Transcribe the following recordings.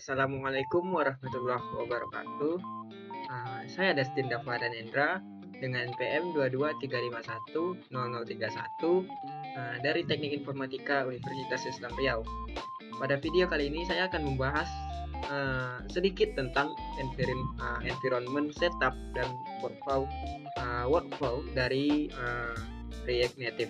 Assalamualaikum warahmatullahi wabarakatuh. Saya Destin Dava Danendra dengan NPM 223510031 dari Teknik Informatika Universitas Islam Riau. Pada video kali ini saya akan membahas sedikit tentang environment setup dan workflow dari React Native.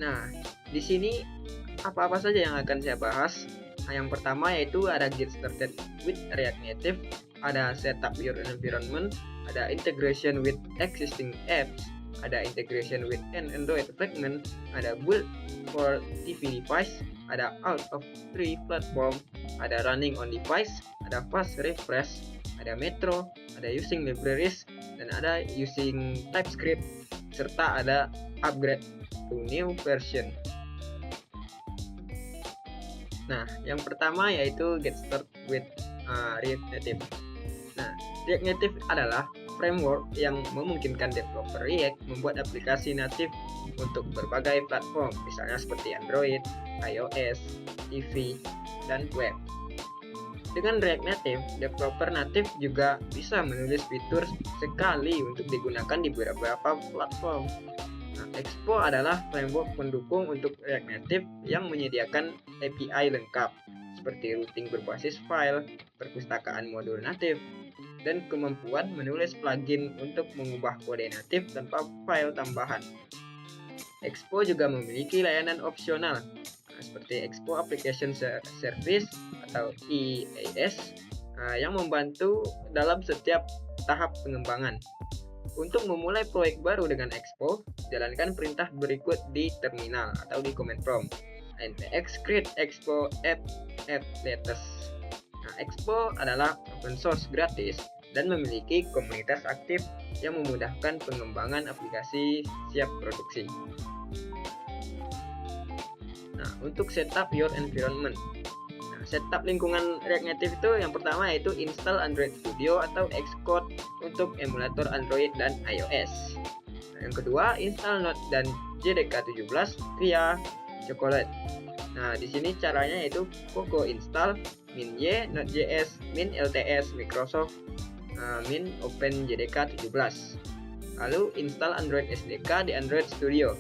Nah, di sini apa-apa saja yang akan saya bahas. Yang pertama yaitu ada get started with React Native, ada setup your environment, ada integration with existing apps, ada integration with an Android fragment, ada build for TV device, ada out of tree platform, ada running on device, ada fast refresh, ada metro, ada using libraries, dan ada using TypeScript, serta ada upgrade to new version. Nah, yang pertama yaitu get started with React Native. Nah, React Native adalah framework yang memungkinkan developer React membuat aplikasi natif untuk berbagai platform, misalnya seperti Android, iOS, TV, dan web. Dengan React Native, developer natif juga bisa menulis fitur sekali untuk digunakan di beberapa platform. Nah, Expo adalah framework pendukung untuk React Native yang menyediakan API lengkap seperti routing berbasis file, perpustakaan modul natif, dan kemampuan menulis plugin untuk mengubah kode natif tanpa file tambahan. Expo juga memiliki layanan opsional seperti Expo Application Service atau EAS yang membantu dalam setiap tahap pengembangan. Untuk memulai proyek baru dengan Expo, jalankan perintah berikut di terminal atau di command prompt. npx create expo app latest. Nah, Expo adalah open source gratis dan memiliki komunitas aktif yang memudahkan pengembangan aplikasi siap produksi. Nah, untuk setup your environment. Setup lingkungan React Native itu yang pertama yaitu install Android Studio atau Xcode untuk emulator Android dan iOS. Yang kedua, install Node dan JDK 17 via Chocolate. Nah, di sini caranya yaitu Coco install min-y, Node.js, min-lts, Microsoft, min-open JDK 17. Lalu install Android SDK di Android Studio,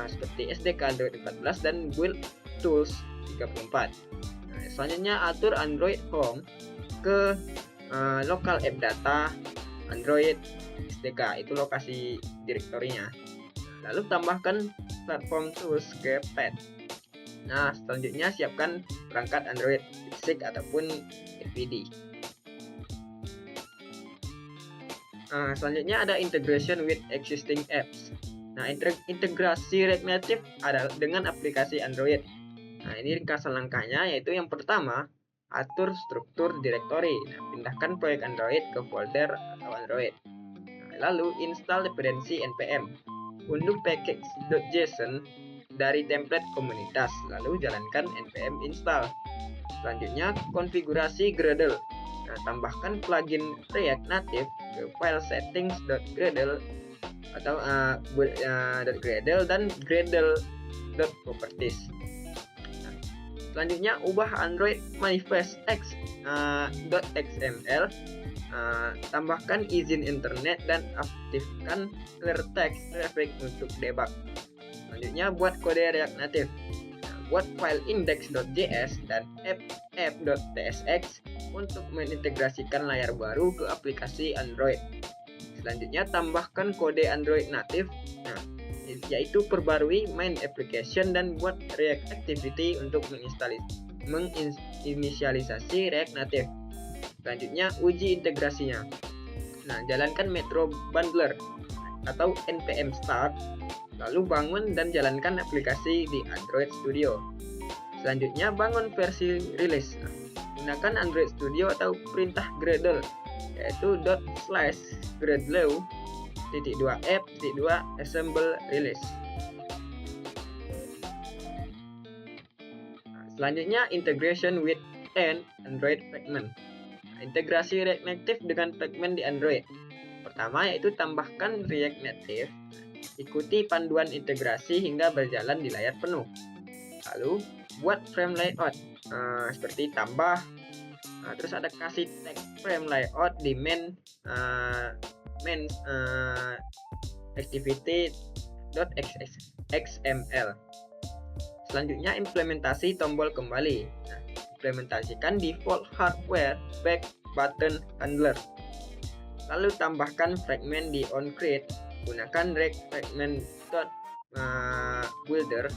seperti SDK Android 14 dan Build Tools 34. Selanjutnya atur Android Home ke local app data Android SDK, itu lokasi direktorinya. Lalu tambahkan platform tools ke path. Nah, selanjutnya siapkan perangkat Android basic ataupun FPD. Selanjutnya ada integration with existing apps. Nah, integrasi React Native adalah dengan aplikasi Android. Nah, ini ringkasan langkahnya yaitu yang pertama, atur struktur direktori. Nah, pindahkan proyek Android ke folder atau Android. Nah, lalu install dependensi npm. Unduh package.json dari template komunitas, lalu jalankan npm install. Selanjutnya, konfigurasi Gradle. Nah, tambahkan plugin React Native ke file settings.gradle atau .gradle dan gradle.properties. Selanjutnya, ubah Android manifest .xml, tambahkan izin internet dan aktifkan clear text traffic untuk debug. Selanjutnya, buat kode React Native. Buat file index.js dan app.tsx untuk mengintegrasikan layar baru ke aplikasi Android. Selanjutnya, tambahkan kode Android native, yaitu perbarui main application dan buat React Activity untuk menginisialisasi React Native. Selanjutnya, uji integrasinya. Nah, jalankan Metro Bundler atau npm start, lalu bangun dan jalankan aplikasi di Android Studio. Selanjutnya, bangun versi release. Nah, gunakan Android Studio atau perintah Gradle, yaitu /gradle .2 assemble release. Selanjutnya, integration with an Android fragment. Integrasi React Native dengan fragment di Android. Pertama yaitu tambahkan React Native, ikuti panduan integrasi hingga berjalan di layar penuh. Lalu buat frame layout seperti tambah, terus ada kasih tag frame layout di main activity.xml. Selanjutnya implementasi tombol kembali. Nah, implementasikan default hardware back button handler. Lalu tambahkan fragment di onCreate. Gunakan rect fragment.builder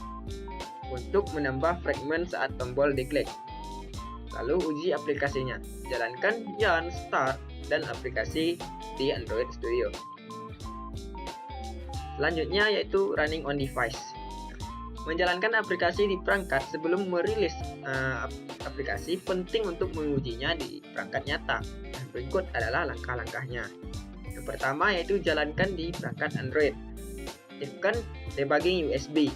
untuk menambah fragment saat tombol diklik. Lalu uji aplikasinya. Jalankan Yarn Start dan aplikasi di Android Studio. Selanjutnya yaitu running on device. Menjalankan aplikasi di perangkat sebelum merilis aplikasi penting untuk mengujinya di perangkat nyata. Berikut adalah langkah-langkahnya. Yang pertama yaitu jalankan di perangkat Android. Aktifkan debugging USB.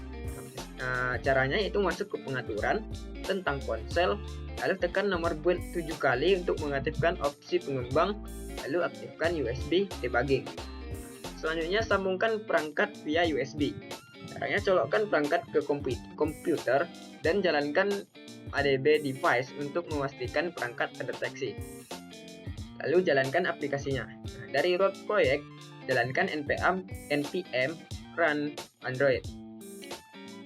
Caranya yaitu masuk ke pengaturan tentang ponsel, lalu tekan nomor build 7 kali untuk mengaktifkan opsi pengembang, lalu aktifkan USB debugging. Selanjutnya sambungkan perangkat via USB. Caranya colokkan perangkat ke komputer dan jalankan ADB device untuk memastikan perangkat terdeteksi. Lalu jalankan aplikasinya. Nah, dari root project, jalankan npm run Android.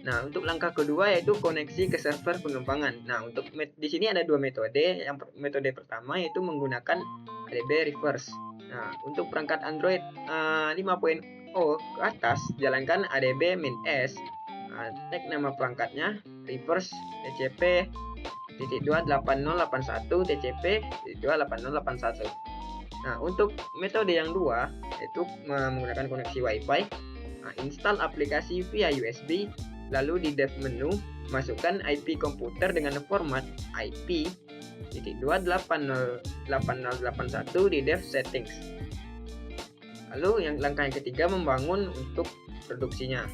Nah, untuk langkah kedua yaitu koneksi ke server pengembangan. Nah, untuk di sini ada dua metode. Yang metode pertama yaitu menggunakan ADB reverse. Nah, untuk perangkat Android 5.0 ke atas, jalankan ADB -s. Tag nama perangkatnya reverse tcp .28081 tcp .28081. Nah, untuk metode yang dua yaitu menggunakan koneksi WiFi. Install aplikasi via USB, lalu di dev menu masukkan IP komputer dengan format IP .2808081 di dev settings. Lalu langkah yang ketiga membangun untuk produksinya.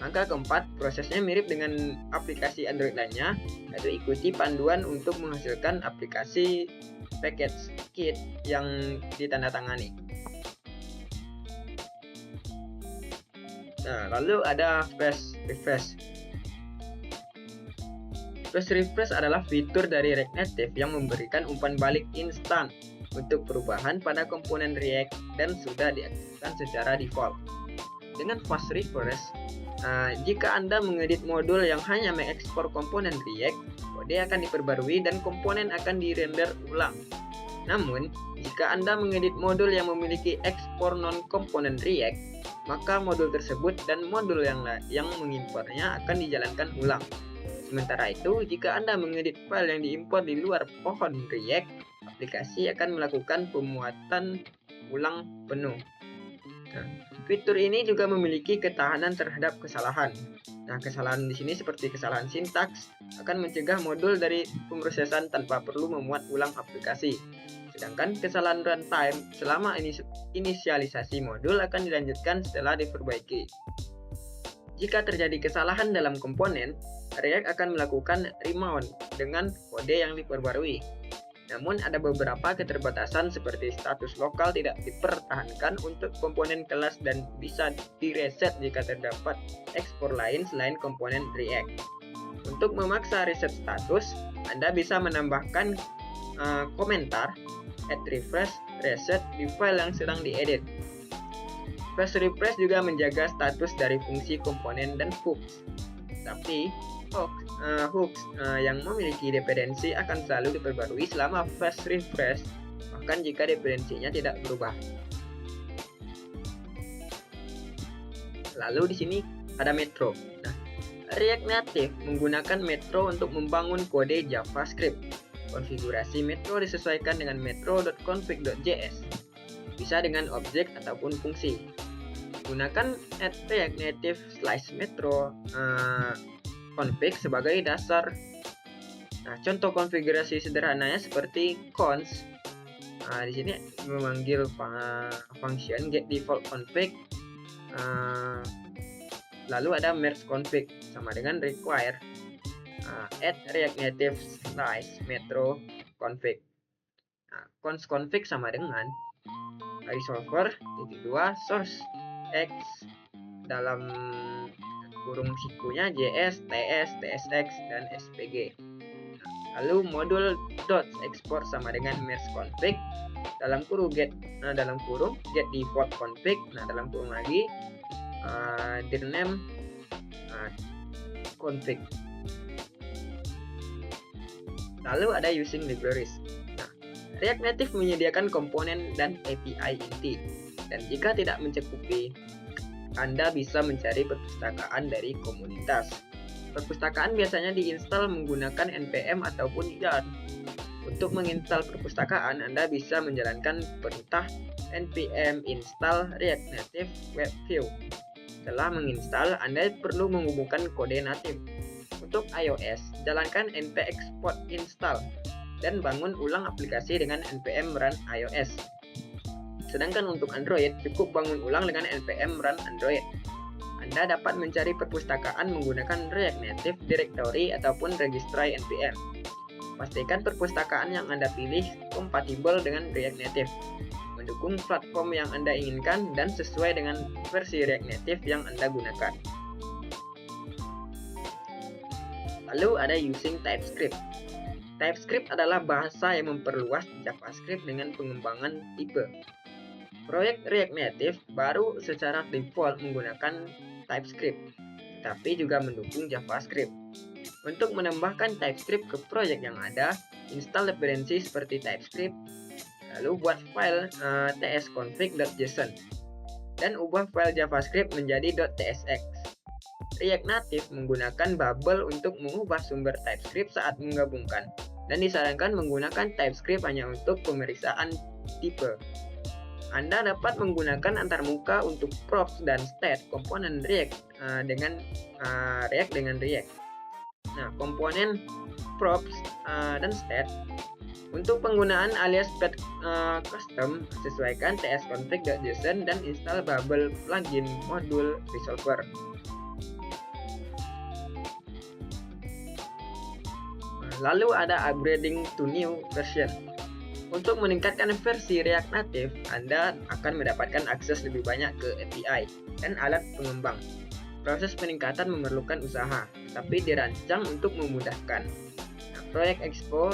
Langkah keempat, prosesnya mirip dengan aplikasi Android lainnya, yaitu ikuti panduan untuk menghasilkan aplikasi package kit yang ditandatangani. Nah, lalu ada flash refresh. Flash refresh adalah fitur dari React Native yang memberikan umpan balik instan untuk perubahan pada komponen React dan sudah diaktifkan secara default. Dengan fast refresh, jika Anda mengedit modul yang hanya mengekspor komponen React, kode akan diperbarui dan komponen akan dirender ulang. Namun, jika Anda mengedit modul yang memiliki ekspor non-komponen React, maka modul tersebut dan modul yang mengimportnya akan dijalankan ulang. Sementara itu, jika Anda mengedit file yang diimpor di luar pohon React, aplikasi akan melakukan pemuatan ulang penuh. Nah, fitur ini juga memiliki ketahanan terhadap kesalahan. Nah, kesalahan di sini seperti kesalahan sintaks akan mencegah modul dari pemrosesan tanpa perlu memuat ulang aplikasi. Sedangkan kesalahan runtime selama inisialisasi modul akan dilanjutkan setelah diperbaiki. Jika terjadi kesalahan dalam komponen, React akan melakukan remount dengan kode yang diperbarui. Namun ada beberapa keterbatasan seperti status lokal tidak dipertahankan untuk komponen kelas dan bisa direset jika terdapat ekspor lain selain komponen React. Untuk memaksa reset status, Anda bisa menambahkan komentar @refresh reset di file yang sedang diedit. Flash refresh juga menjaga status dari fungsi komponen dan hooks. Tapi hooks yang memiliki dependensi akan selalu diperbarui selama flash refresh, bahkan jika dependensinya tidak berubah. Lalu di sini ada Metro. Nah, React Native menggunakan Metro untuk membangun kode JavaScript. Konfigurasi Metro disesuaikan dengan metro.config.js. Bisa dengan objek ataupun fungsi. Gunakan React Native /metro config sebagai dasar. Nah, contoh konfigurasi sederhananya seperti cons. Di sini memanggil function get default config. Lalu ada merge config sama dengan require add React Native /metro config. Cons config sama dengan resolver _2 source x dalam kurung sikunya JS, TS, TSX, dan SPG. Lalu modul .export sama dengan mesh config dalam kurung get default config, dalam kurung lagi dirname config. Lalu ada using libraries. React Native menyediakan komponen dan API inti, dan jika tidak mencukupi, Anda bisa mencari perpustakaan dari komunitas. Perpustakaan biasanya diinstal menggunakan npm ataupun yarn. Untuk menginstal perpustakaan, Anda bisa menjalankan perintah npm install React Native Web View. Setelah menginstal, Anda perlu menghubungkan kode natif. Untuk iOS, jalankan np export install dan bangun ulang aplikasi dengan npm run iOS. Sedangkan untuk Android, cukup bangun ulang dengan npm run Android. Anda dapat mencari perpustakaan menggunakan React Native Directory ataupun registry npm. Pastikan perpustakaan yang Anda pilih kompatibel dengan React Native, mendukung platform yang Anda inginkan, dan sesuai dengan versi React Native yang Anda gunakan. Lalu ada using TypeScript. TypeScript adalah bahasa yang memperluas JavaScript dengan pengembangan tipe. Proyek React Native baru secara default menggunakan TypeScript, tapi juga mendukung JavaScript. Untuk menambahkan TypeScript ke proyek yang ada, install dependensi seperti TypeScript, lalu buat file tsconfig.json, dan ubah file JavaScript menjadi .tsx. React Native menggunakan bubble untuk mengubah sumber TypeScript saat menggabungkan, dan disarankan menggunakan TypeScript hanya untuk pemeriksaan tipe. Anda dapat menggunakan antarmuka untuk props dan state komponen React dengan React. Komponen props dan state untuk penggunaan alias path custom, sesuaikan tsconfig.json dan install Bubble plugin modul resolver. Lalu ada upgrading to new version. Untuk meningkatkan versi React Native, Anda akan mendapatkan akses lebih banyak ke API dan alat pengembang. Proses peningkatan memerlukan usaha, tapi dirancang untuk memudahkan. Proyek Expo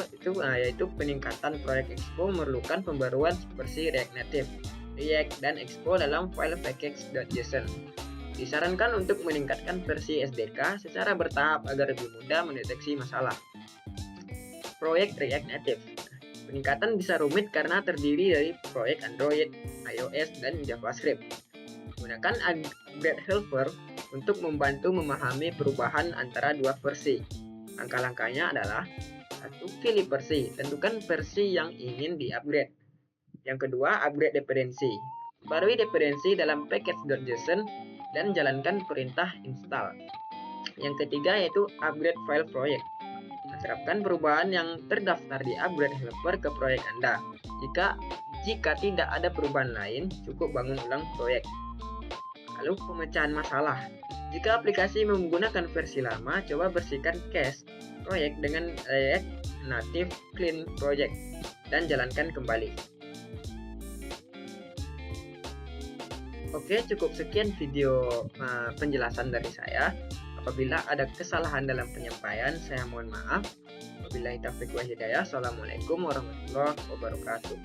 yaitu peningkatan Proyek Expo memerlukan pembaruan versi React Native, React, dan Expo dalam file package.json. Disarankan untuk meningkatkan versi SDK secara bertahap agar lebih mudah mendeteksi masalah. Proyek React Native. Peningkatan bisa rumit karena terdiri dari proyek Android, iOS, dan JavaScript. Gunakan upgrade helper untuk membantu memahami perubahan antara dua versi. Langkah-langkahnya adalah: 1. Pilih versi, tentukan versi yang ingin di-upgrade. Yang kedua, upgrade dependensi. Barui dependensi dalam package.json dan jalankan perintah install. Yang ketiga yaitu upgrade file project. Terapkan perubahan yang terdaftar di upgrade helper ke proyek Anda. Jika tidak ada perubahan lain, cukup bangun ulang proyek. Lalu pemecahan masalah. Jika aplikasi menggunakan versi lama, coba bersihkan cache proyek dengan React Native Clean Project dan jalankan kembali. Oke, cukup sekian video penjelasan dari saya. Apabila ada kesalahan dalam penyampaian, saya mohon maaf. Wabillahi taufiq wal hidayah. Assalamualaikum warahmatullahi wabarakatuh.